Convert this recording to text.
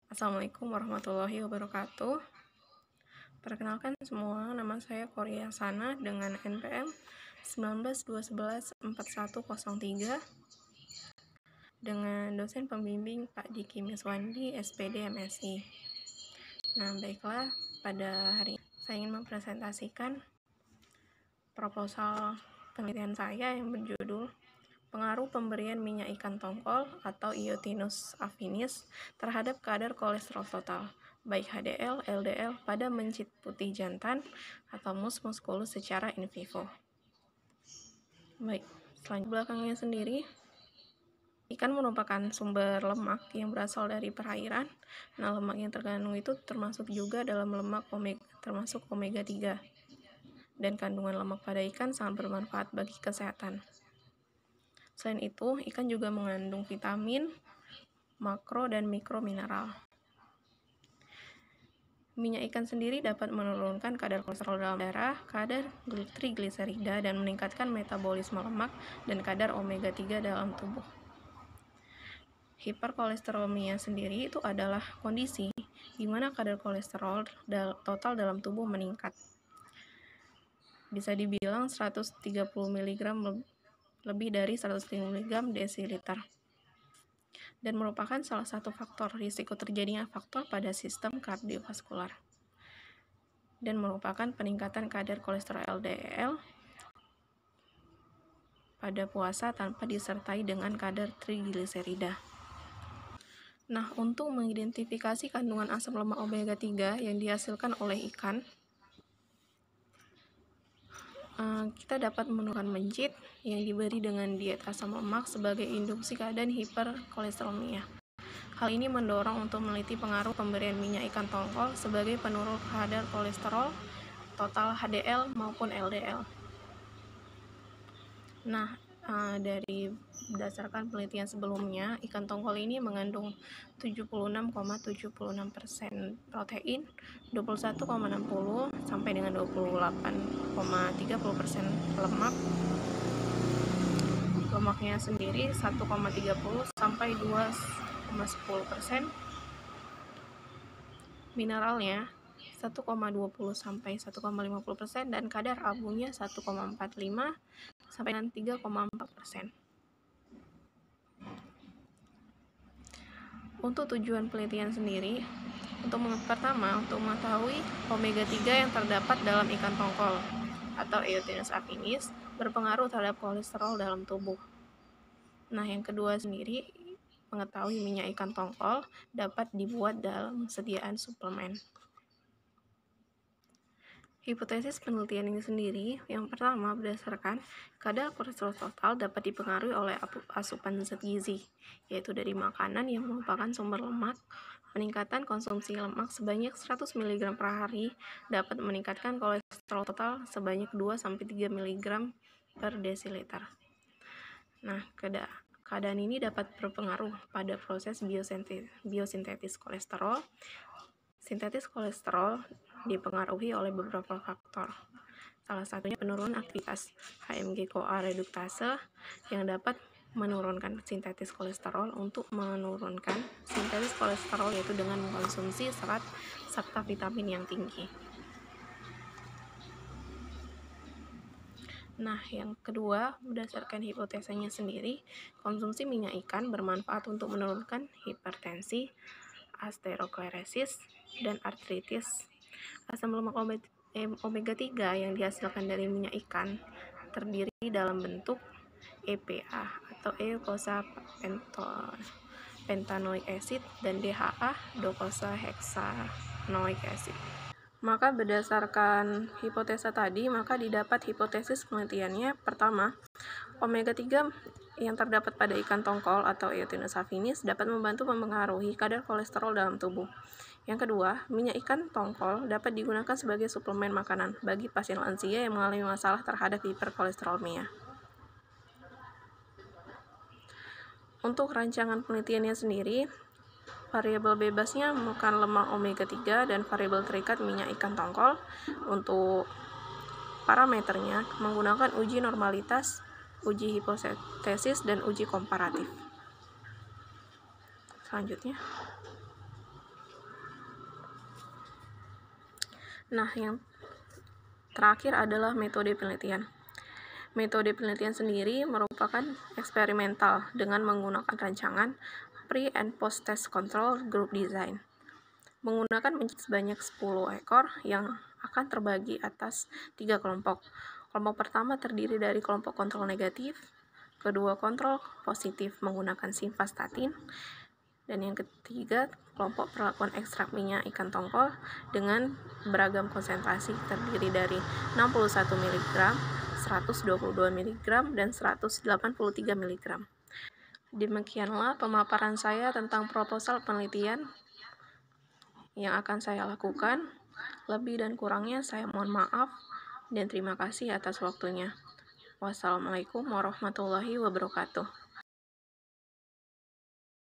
Assalamualaikum warahmatullahi wabarakatuh. Perkenalkan semua, nama saya Korea Sana dengan NPM 1921114103 dengan dosen pembimbing Pak Diki Miswandi, SPD MSI. Nah, baiklah, pada hari ini saya ingin mempresentasikan proposal penelitian saya yang berjudul Pengaruh pemberian minyak ikan tongkol atau Iotinus affinis terhadap kadar kolesterol total, baik HDL, LDL, pada mencit putih jantan atau mus musculus secara in vivo. Baik, selanjutnya belakangnya sendiri, ikan merupakan sumber lemak yang berasal dari perairan. Nah, lemak yang terkandung itu termasuk juga dalam lemak termasuk omega 3. Dan kandungan lemak pada ikan sangat bermanfaat bagi kesehatan. Selain itu, ikan juga mengandung vitamin, makro, dan mikro mineral. Minyak ikan sendiri dapat menurunkan kadar kolesterol dalam darah, kadar trigliserida, dan meningkatkan metabolisme lemak dan kadar omega 3 dalam tubuh. Hiperkolesterolmia sendiri itu adalah kondisi di mana kadar kolesterol total dalam tubuh meningkat. Bisa dibilang 130 mg lebih dari 150 mg desiliter, dan merupakan salah satu faktor risiko terjadinya faktor pada sistem kardiovaskular, dan merupakan peningkatan kadar kolesterol LDL pada puasa tanpa disertai dengan kadar trigliserida. Nah, untuk mengidentifikasi kandungan asam lemak omega 3 yang dihasilkan oleh ikan, kita dapat menemukan mencit yang diberi dengan diet asam lemak sebagai induksi keadaan hiperkolesterolmia. Hal ini mendorong untuk meneliti pengaruh pemberian minyak ikan tongkol sebagai penurun kadar kolesterol total HDL maupun LDL. Nah, dari berdasarkan penelitian sebelumnya, ikan tongkol ini mengandung 76,76% protein, 21,60 sampai dengan 28,30% lemak. Lemaknya sendiri 1,30 sampai 2,10%. Mineralnya 1,20 sampai 1,50% dan kadar abunya 1,45 sampai dengan 3,4%. Untuk tujuan penelitian sendiri, pertama, untuk mengetahui omega 3 yang terdapat dalam ikan tongkol atau Iotinus affinis berpengaruh terhadap kolesterol dalam tubuh. Nah, yang kedua sendiri, mengetahui minyak ikan tongkol dapat dibuat dalam sediaan suplemen. Hipotesis penelitian ini sendiri, yang pertama, berdasarkan kadar kolesterol total dapat dipengaruhi oleh asupan zat gizi, yaitu dari makanan yang merupakan sumber lemak. Peningkatan konsumsi lemak sebanyak 100 mg per hari dapat meningkatkan kolesterol total sebanyak 2-3 mg per desiliter. Nah, keadaan ini dapat berpengaruh pada proses biosintetis kolesterol. Sintetis kolesterol dipengaruhi oleh beberapa faktor. Salah satunya penurunan aktivitas HMG-CoA reduktase yang dapat menurunkan sintetis kolesterol. Untuk menurunkan sintetis kolesterol yaitu dengan mengkonsumsi serat serta vitamin yang tinggi. Nah, yang kedua, berdasarkan hipotesanya sendiri, konsumsi minyak ikan bermanfaat untuk menurunkan hipertensi, osteosklerosis, dan artritis. Asam lemak omega 3 yang dihasilkan dari minyak ikan terdiri dalam bentuk EPA atau eicosapentaenoic acid dan DHA docosahexaenoic acid. Maka berdasarkan hipotesa tadi, maka didapat hipotesis penelitiannya. Pertama, omega 3 yang terdapat pada ikan tongkol atau Iotinus affinis dapat membantu mempengaruhi kadar kolesterol dalam tubuh. Yang kedua, minyak ikan tongkol dapat digunakan sebagai suplemen makanan bagi pasien lansia yang mengalami masalah terhadap hiperkolesterolmia. Untuk rancangan penelitiannya sendiri, variabel bebasnya bukan lemak omega 3 dan variabel terikat minyak ikan tongkol. Untuk parameternya menggunakan uji normalitas, uji hipotesis, dan uji komparatif. Selanjutnya, Nah, yang terakhir adalah metode penelitian. Metode penelitian sendiri merupakan eksperimental dengan menggunakan rancangan pre- and post-test control group design. Menggunakan sebanyak 10 ekor yang akan terbagi atas 3 kelompok. Kelompok pertama terdiri dari kelompok kontrol negatif, kedua kontrol positif menggunakan simvastatin, dan yang ketiga kelompok perlakuan ekstrak minyak ikan tongkol dengan beragam konsentrasi terdiri dari 61 mg, 122 mg, dan 183 mg. Demikianlah pemaparan saya tentang proposal penelitian yang akan saya lakukan. Lebih dan kurangnya saya mohon maaf dan terima kasih atas waktunya. Wassalamualaikum warahmatullahi wabarakatuh.